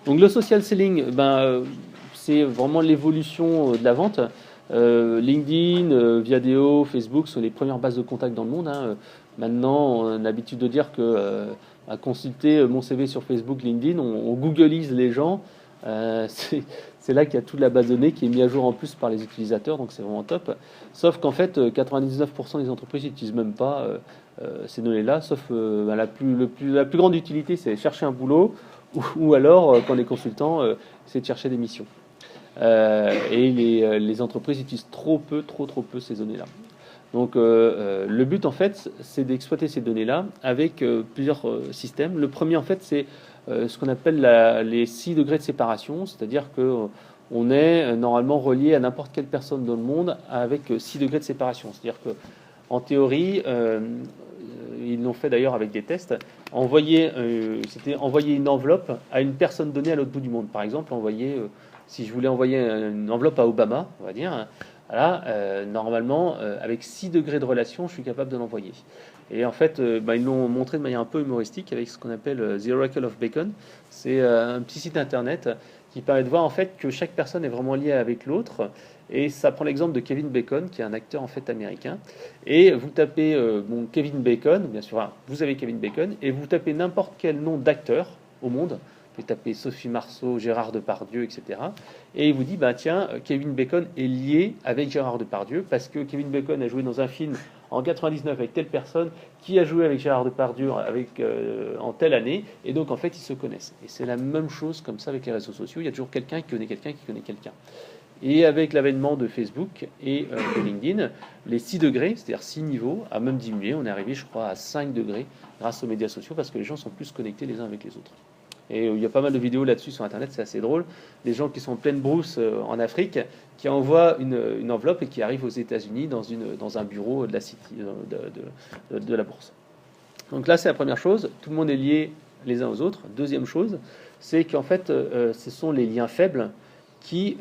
Donc le social selling, c'est vraiment l'évolution de la vente. LinkedIn, Viadeo, Facebook sont les premières bases de contact dans le monde, hein. Maintenant, on a l'habitude de dire que à consulter mon CV sur Facebook, LinkedIn, on googleise les gens. Euh, c'est c'est là qu'il y a toute la base de données qui est mise à jour en plus par les utilisateurs, donc c'est vraiment top. Sauf qu'en fait, 99% des entreprises n'utilisent même pas ces données-là, sauf la plus grande utilité, c'est chercher un boulot, ou alors, quand les consultants, c'est de chercher des missions. Et les entreprises utilisent trop peu ces données-là. Donc le but en fait, c'est d'exploiter ces données-là avec plusieurs systèmes. Le premier en fait, c'est ce qu'on appelle les 6 degrés de séparation, c'est-à-dire que on est normalement relié à n'importe quelle personne dans le monde avec 6 degrés de séparation. C'est-à-dire que en théorie, ils l'ont fait d'ailleurs avec des tests, c'était envoyer une enveloppe à une personne donnée à l'autre bout du monde. Par exemple, si je voulais envoyer une enveloppe à Obama, on va dire, voilà, normalement, avec 6 degrés de relation, je suis capable de l'envoyer. Et en fait, ils l'ont montré de manière un peu humoristique avec ce qu'on appelle The Oracle of Bacon. C'est un petit site internet qui permet de voir en fait que chaque personne est vraiment liée avec l'autre. Et ça prend l'exemple de Kevin Bacon, qui est un acteur en fait américain. Et vous tapez Kevin Bacon, bien sûr, vous avez Kevin Bacon, et vous tapez n'importe quel nom d'acteur au monde. Vous pouvez taper Sophie Marceau, Gérard Depardieu, etc. Et il vous dit, bah tiens, Kevin Bacon est lié avec Gérard Depardieu parce que Kevin Bacon a joué dans un film en 99 avec telle personne qui a joué avec Gérard Depardieu en telle année, et donc en fait ils se connaissent. Et c'est la même chose comme ça avec les réseaux sociaux, il y a toujours quelqu'un qui connaît quelqu'un qui connaît quelqu'un. Et avec l'avènement de Facebook et de LinkedIn, les 6 degrés, c'est-à-dire 6 niveaux, a même diminué. On est arrivé, je crois, à 5 degrés grâce aux médias sociaux parce que les gens sont plus connectés les uns avec les autres. Et il y a pas mal de vidéos là-dessus sur Internet, c'est assez drôle. Des gens qui sont en pleine brousse en Afrique, qui envoient une enveloppe et qui arrivent aux États-Unis dans un bureau de la City, de la bourse. Donc là, c'est la première chose. Tout le monde est lié les uns aux autres. Deuxième chose, c'est qu'en fait, ce sont les liens faibles qui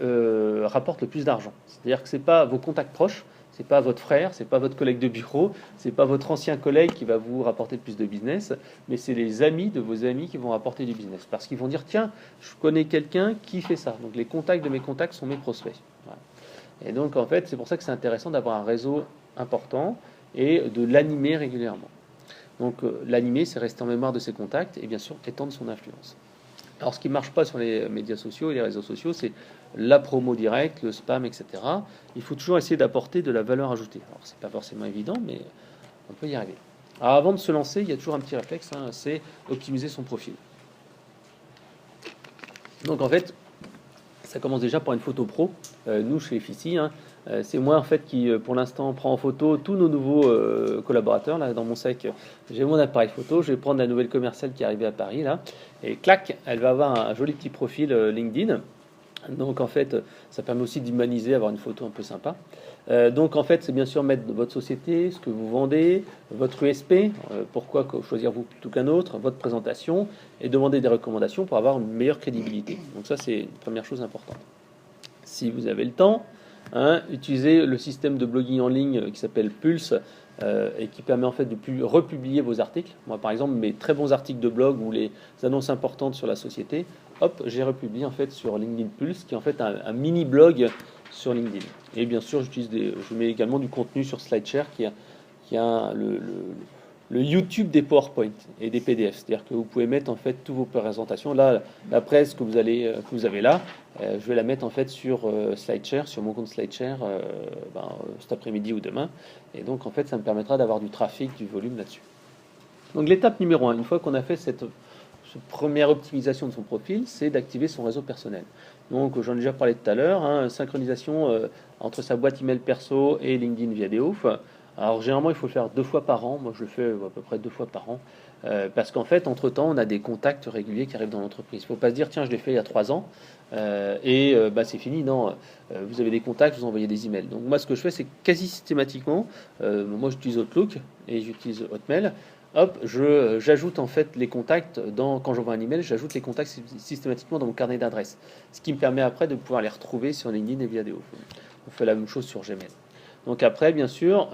rapportent le plus d'argent. C'est-à-dire que ce n'est pas vos contacts proches, c'est pas votre frère, c'est pas votre collègue de bureau, c'est pas votre ancien collègue qui va vous rapporter le plus de business, mais c'est les amis de vos amis qui vont rapporter du business. Parce qu'ils vont dire, tiens, je connais quelqu'un qui fait ça. Donc les contacts de mes contacts sont mes prospects. Voilà. Et donc en fait, c'est pour ça que c'est intéressant d'avoir un réseau important et de l'animer régulièrement. Donc l'animer, c'est rester en mémoire de ses contacts et bien sûr étendre son influence. Alors, ce qui ne marche pas sur les médias sociaux et les réseaux sociaux, c'est la promo directe, le spam, etc. Il faut toujours essayer d'apporter de la valeur ajoutée. Alors, c'est pas forcément évident, mais on peut y arriver. Alors, avant de se lancer, il y a toujours un petit réflexe, hein, c'est optimiser son profil. Donc, en fait, ça commence déjà par une photo pro. Nous, chez FICI, c'est moi en fait qui, pour l'instant, prend en photo tous nos nouveaux collaborateurs. Là, dans mon sac, j'ai mon appareil photo. Je vais prendre la nouvelle commerciale qui est arrivée à Paris là, et clac, elle va avoir un joli petit profil LinkedIn. Donc en fait, ça permet aussi d'humaniser, avoir une photo un peu sympa. Donc en fait, c'est bien sûr mettre votre société, ce que vous vendez, votre USP, pourquoi choisir vous plutôt qu'un autre, votre présentation, et demander des recommandations pour avoir une meilleure crédibilité. Donc ça, c'est une première chose importante. Si vous avez le temps, utilisez le système de blogging en ligne qui s'appelle Pulse et qui permet en fait de republier vos articles. Moi, par exemple, mes très bons articles de blog ou les annonces importantes sur la société, hop, j'ai republié en fait sur LinkedIn Pulse, qui est en fait un mini blog sur LinkedIn. Et bien sûr, je mets également du contenu sur SlideShare qui a le YouTube des PowerPoint et des PDF. C'est-à-dire que vous pouvez mettre en fait toutes vos présentations. Là, la presse que vous avez là, je vais la mettre en fait sur SlideShare, sur mon compte SlideShare cet après-midi ou demain. Et donc en fait, ça me permettra d'avoir du trafic, du volume là-dessus. Donc l'étape numéro 1, une fois qu'on a fait cette première optimisation de son profil, c'est d'activer son réseau personnel. Donc j'en ai déjà parlé tout à l'heure, synchronisation entre sa boîte email perso et LinkedIn Viadeo. Alors généralement il faut le faire 2 fois par an, moi je le fais à peu près 2 fois par an, parce qu'en fait entre temps on a des contacts réguliers qui arrivent dans l'entreprise. Il ne faut pas se dire tiens je l'ai fait il y a 3 ans c'est fini, non, vous avez des contacts, vous envoyez des emails. Donc moi ce que je fais c'est quasi systématiquement, moi j'utilise Outlook et j'utilise Hotmail, hop, j'ajoute en fait les contacts quand j'envoie un email, j'ajoute les contacts systématiquement dans mon carnet d'adresses, ce qui me permet après de pouvoir les retrouver sur LinkedIn et Viadeo. On fait la même chose sur Gmail. Donc après, bien sûr,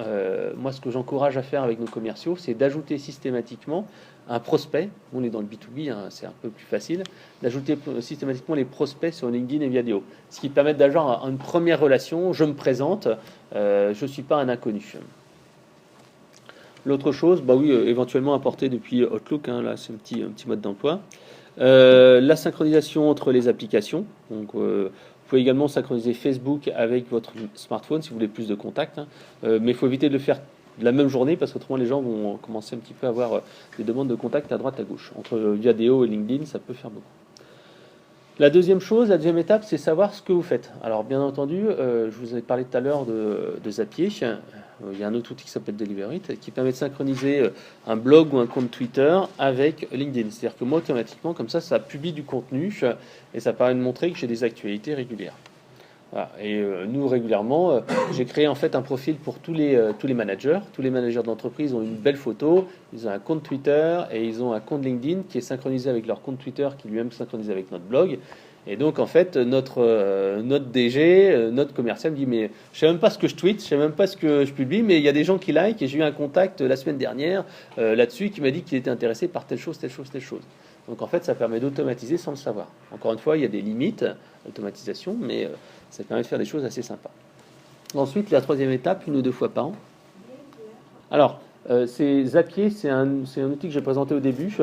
moi ce que j'encourage à faire avec nos commerciaux, c'est d'ajouter systématiquement un prospect, on est dans le B2B, hein, c'est un peu plus facile, d'ajouter systématiquement les prospects sur LinkedIn et Viadeo. Ce qui permet d'avoir une première relation, je me présente, je ne suis pas un inconnu. L'autre chose, bah oui, éventuellement apporter depuis Outlook, hein, là c'est un petit mode d'emploi. La synchronisation entre les applications. Donc, vous pouvez également synchroniser Facebook avec votre smartphone si vous voulez plus de contacts. Hein. Mais il faut éviter de le faire la même journée parce qu'autrement les gens vont commencer un petit peu à avoir des demandes de contact à droite à gauche. Entre Viadeo et LinkedIn, ça peut faire beaucoup. La deuxième chose, la deuxième étape, c'est savoir ce que vous faites. Alors bien entendu, je vous ai parlé tout à l'heure de Zapier. Il y a un autre outil qui s'appelle Delivereit qui permet de synchroniser un blog ou un compte Twitter avec LinkedIn. C'est-à-dire que moi, automatiquement, comme ça publie du contenu et ça permet de montrer que j'ai des actualités régulières. Voilà. Et nous, régulièrement, j'ai créé en fait un profil pour tous les managers. Tous les managers d'entreprise ont une belle photo, ils ont un compte Twitter et ils ont un compte LinkedIn qui est synchronisé avec leur compte Twitter qui est lui-même synchronisé avec notre blog. Et donc, en fait, notre DG, notre commercial me dit, mais je ne sais même pas ce que je tweete, je ne sais même pas ce que je publie, mais il y a des gens qui like et j'ai eu un contact la semaine dernière là-dessus qui m'a dit qu'il était intéressé par telle chose, telle chose, telle chose. Donc, en fait, ça permet d'automatiser sans le savoir. Encore une fois, il y a des limites à l'automatisation, mais ça permet de faire des choses assez sympas. Ensuite, la troisième étape, 1 ou 2 fois par an. Alors, c'est Zapier, c'est un outil que j'ai présenté au début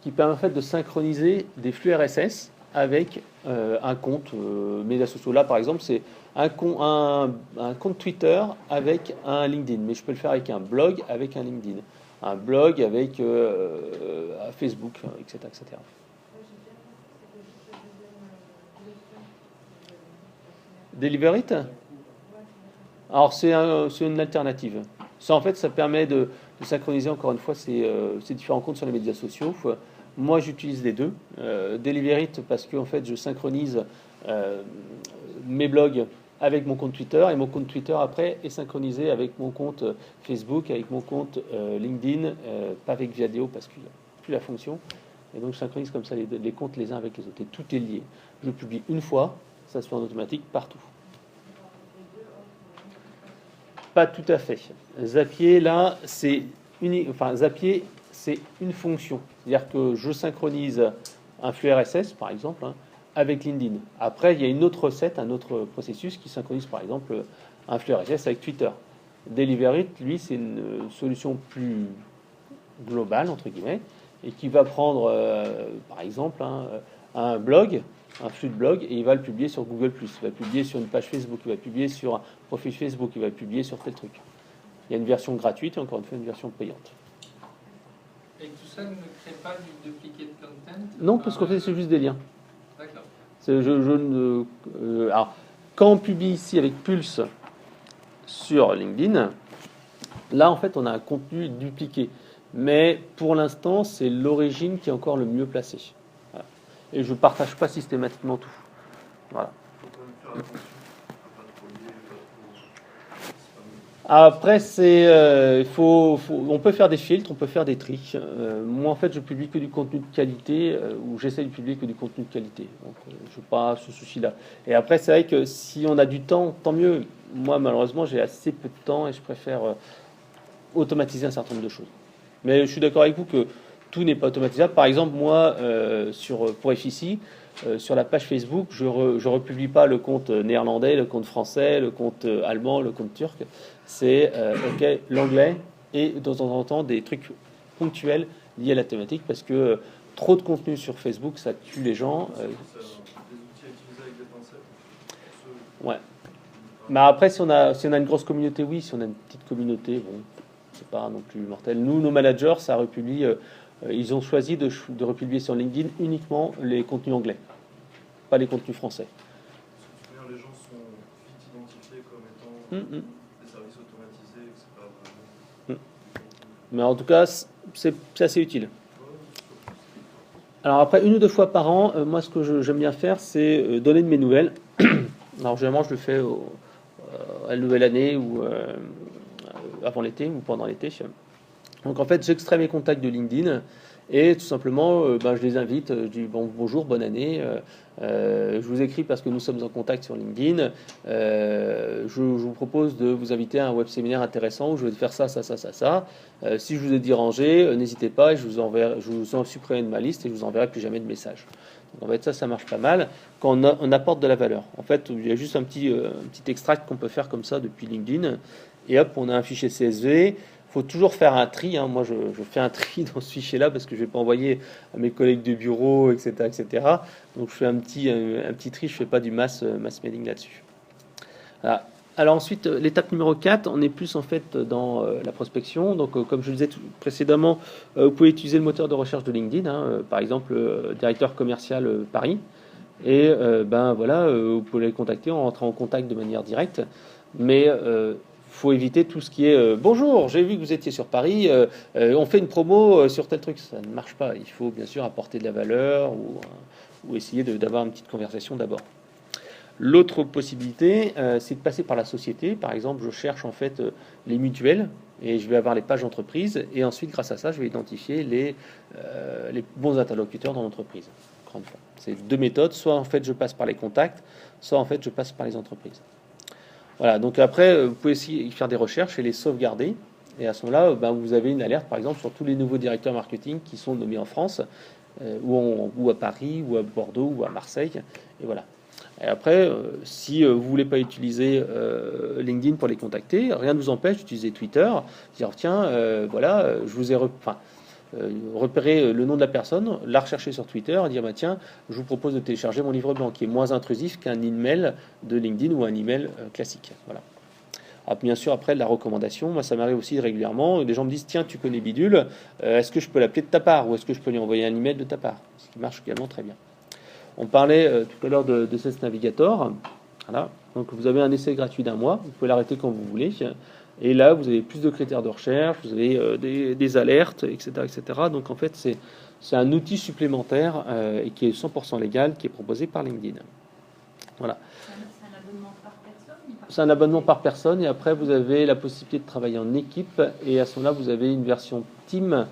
qui permet en fait de synchroniser des flux RSS avec un compte médias sociaux. Là, par exemple, c'est un compte Twitter avec un LinkedIn, mais je peux le faire avec un blog avec un LinkedIn, un blog avec Facebook, etc., etc. Delivereit? Alors c'est une alternative. Ça en fait ça permet de synchroniser encore une fois ces différents comptes sur les médias sociaux. Moi j'utilise les deux. Delivereit parce que en fait je synchronise mes blogs avec mon compte Twitter et mon compte Twitter après est synchronisé avec mon compte Facebook, avec mon compte LinkedIn, pas avec Viadeo parce qu'il n'y a plus la fonction. Et donc je synchronise comme ça les comptes les uns avec les autres. Et tout est lié. Je publie une fois, ça se fait en automatique partout. Pas tout à fait. Zapier, là, Zapier, c'est une fonction. C'est-à-dire que je synchronise un flux RSS, par exemple, hein, avec LinkedIn. Après, il y a une autre recette, un autre processus qui synchronise, par exemple, un flux RSS avec Twitter. Delivereit, lui, c'est une solution plus globale, entre guillemets, et qui va prendre, par exemple, un blog, un flux de blog, et il va le publier sur Google+, il va le publier sur une page Facebook, il va le publier sur un profil Facebook, il va le publier sur tel truc. Il y a une version gratuite et encore une fois une version payante. Et tout ça ne crée pas du duplicate content? Non, parce qu'en fait c'est juste des liens. D'accord. Alors, quand on publie ici avec Pulse sur LinkedIn, là en fait on a un contenu dupliqué. Mais pour l'instant, c'est l'origine qui est encore le mieux placé. Voilà. Et je ne partage pas systématiquement tout. Voilà. Après, on peut faire des filtres, on peut faire des tri. Moi, en fait, je publie que du contenu de qualité, ou j'essaie de publier que du contenu de qualité. Donc, je n'ai pas ce souci-là. Et après, c'est vrai que si on a du temps, tant mieux. Moi, malheureusement, j'ai assez peu de temps et je préfère automatiser un certain nombre de choses. Mais je suis d'accord avec vous que tout n'est pas automatisable. Par exemple, moi, pour FICI, sur la page Facebook, je republie pas le compte néerlandais, le compte français, le compte allemand, le compte turc. C'est l'anglais et de temps en temps des trucs ponctuels liés à la thématique parce que trop de contenu sur Facebook, ça tue les gens. Ouais. Mais après, si on a une grosse communauté, oui. Si on a une petite communauté, bon, c'est pas non plus mortel. Nous, nos managers, ça republie. Ils ont choisi de republier sur LinkedIn uniquement les contenus anglais, pas les contenus français. Les gens sont vite identifiés comme étant des services automatisés, que c'est pas vraiment... Mais en tout cas, c'est assez utile. Alors après, 1 ou 2 fois par an, moi ce que j'aime bien faire, c'est donner de mes nouvelles. Alors généralement, je le fais à la nouvelle année ou avant l'été ou pendant l'été. Donc en fait, j'extrais mes contacts de LinkedIn Et tout simplement, je les invite, je dis bonjour, bonne année. Je vous écris parce que nous sommes en contact sur LinkedIn. Je vous propose de vous inviter à un web séminaire intéressant où je vais faire ça. Si je vous ai dérangé, n'hésitez pas, et je vous en supprimerai de ma liste et je vous enverrai plus jamais de message. Donc en fait, ça marche pas mal quand on apporte de la valeur. En fait, il y a juste un petit extract qu'on peut faire comme ça depuis LinkedIn. Et hop, on a un fichier CSV. Il faut toujours faire un tri. Moi, je fais un tri dans ce fichier-là parce que je ne vais pas envoyer à mes collègues de bureau, etc., etc. Donc, je fais un petit tri. Je ne fais pas du mass mailing là-dessus. Voilà. Alors ensuite, l'étape numéro 4, on est plus en fait dans la prospection. Donc, comme je le disais précédemment, vous pouvez utiliser le moteur de recherche de LinkedIn. Par exemple, directeur commercial Paris. Et vous pouvez les contacter en rentrant en contact de manière directe. Mais faut éviter tout ce qui est bonjour, j'ai vu que vous étiez sur Paris, on fait une promo sur tel truc. Ça ne marche pas. Il faut bien sûr apporter de la valeur ou essayer d'avoir une petite conversation d'abord. L'autre possibilité, c'est de passer par la société. Par exemple, je cherche en fait les mutuelles et je vais avoir les pages entreprises. Et ensuite, grâce à ça, je vais identifier les bons interlocuteurs dans l'entreprise. C'est deux méthodes. Soit en fait, je passe par les contacts, soit en fait, je passe par les entreprises. Voilà, donc après, vous pouvez aussi faire des recherches et les sauvegarder. Et à ce moment-là, vous avez une alerte, par exemple, sur tous les nouveaux directeurs marketing qui sont nommés en France, ou à Paris, ou à Bordeaux, ou à Marseille. Et voilà. Et après, si vous ne voulez pas utiliser LinkedIn pour les contacter, rien ne vous empêche d'utiliser Twitter. Dire, tiens, je vous ai repérer le nom de la personne, la rechercher sur Twitter et dire tiens, je vous propose de télécharger mon livre blanc qui est moins intrusif qu'un email de LinkedIn ou un email classique. Voilà. Bien sûr, après la recommandation, moi ça m'arrive aussi régulièrement, des gens me disent tiens, tu connais Bidule, est-ce que je peux l'appeler de ta part ou est-ce que je peux lui envoyer un email de ta part, ce qui marche également très bien. On parlait tout à l'heure de Sales Navigator. Voilà. Donc vous avez un essai gratuit d'1 mois, vous pouvez l'arrêter quand vous voulez. Et là, vous avez plus de critères de recherche, vous avez des alertes, etc., etc. Donc, en fait, c'est un outil supplémentaire et qui est 100% légal, qui est proposé par LinkedIn. Voilà. C'est un abonnement par personne ? C'est un abonnement par personne. Et après, vous avez la possibilité de travailler en équipe. Et à ce moment-là, vous avez une version team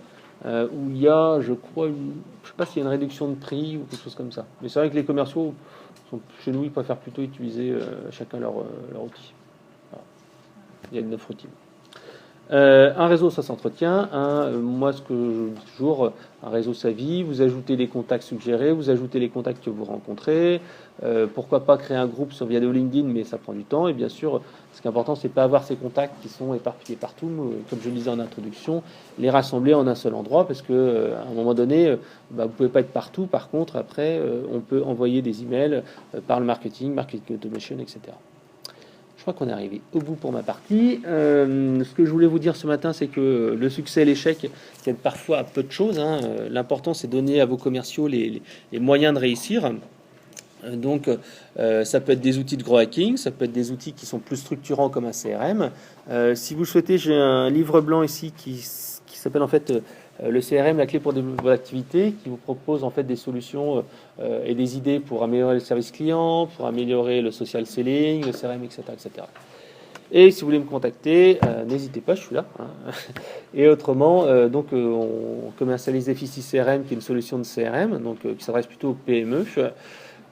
où il y a, je crois, je ne sais pas s'il y a une réduction de prix ou quelque chose comme ça. Mais c'est vrai que les commerciaux, chez nous, ils préfèrent plutôt utiliser chacun leur outil. Il y a une offre team. Un réseau, ça s'entretient. Moi, ce que je dis toujours, un réseau, ça vit. Vous ajoutez les contacts suggérés, vous ajoutez les contacts que vous rencontrez. Pourquoi pas créer un groupe sur Viadeo LinkedIn, mais ça prend du temps. Et bien sûr, ce qui est important, c'est pas avoir ces contacts qui sont éparpillés partout. Comme je le disais en introduction, les rassembler en un seul endroit, parce que à un moment donné, vous pouvez pas être partout. Par contre, après, on peut envoyer des emails par le marketing automation, etc. Je crois qu'on est arrivé au bout pour ma partie. Ce que je voulais vous dire ce matin, c'est que le succès et l'échec tiennent parfois à peu de choses. L'important, c'est de donner à vos commerciaux les moyens de réussir. Donc, ça peut être des outils de growth hacking, ça peut être des outils qui sont plus structurants comme un CRM. Si vous le souhaitez, j'ai un livre blanc ici qui s'appelle en fait le CRM, la clé pour développer votre activité, qui vous propose en fait des solutions et des idées pour améliorer le service client, pour améliorer le social selling, le CRM, etc., etc. Et si vous voulez me contacter, n'hésitez pas, je suis là. Et autrement, on commercialise Effici CRM, qui est une solution de CRM, donc qui s'adresse plutôt aux PME.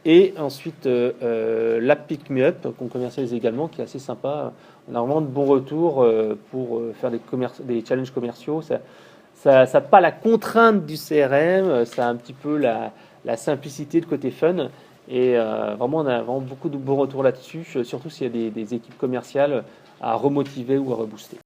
Et ensuite, l'app Pick Me Up, qu'on commercialise également, qui est assez sympa. On a vraiment de bons retours pour faire des challenges commerciaux. Ça n'a pas la contrainte du CRM, ça a un petit peu la simplicité, le côté fun. Et vraiment, on a vraiment beaucoup de bons retours là-dessus, surtout s'il y a des équipes commerciales à remotiver ou à rebooster.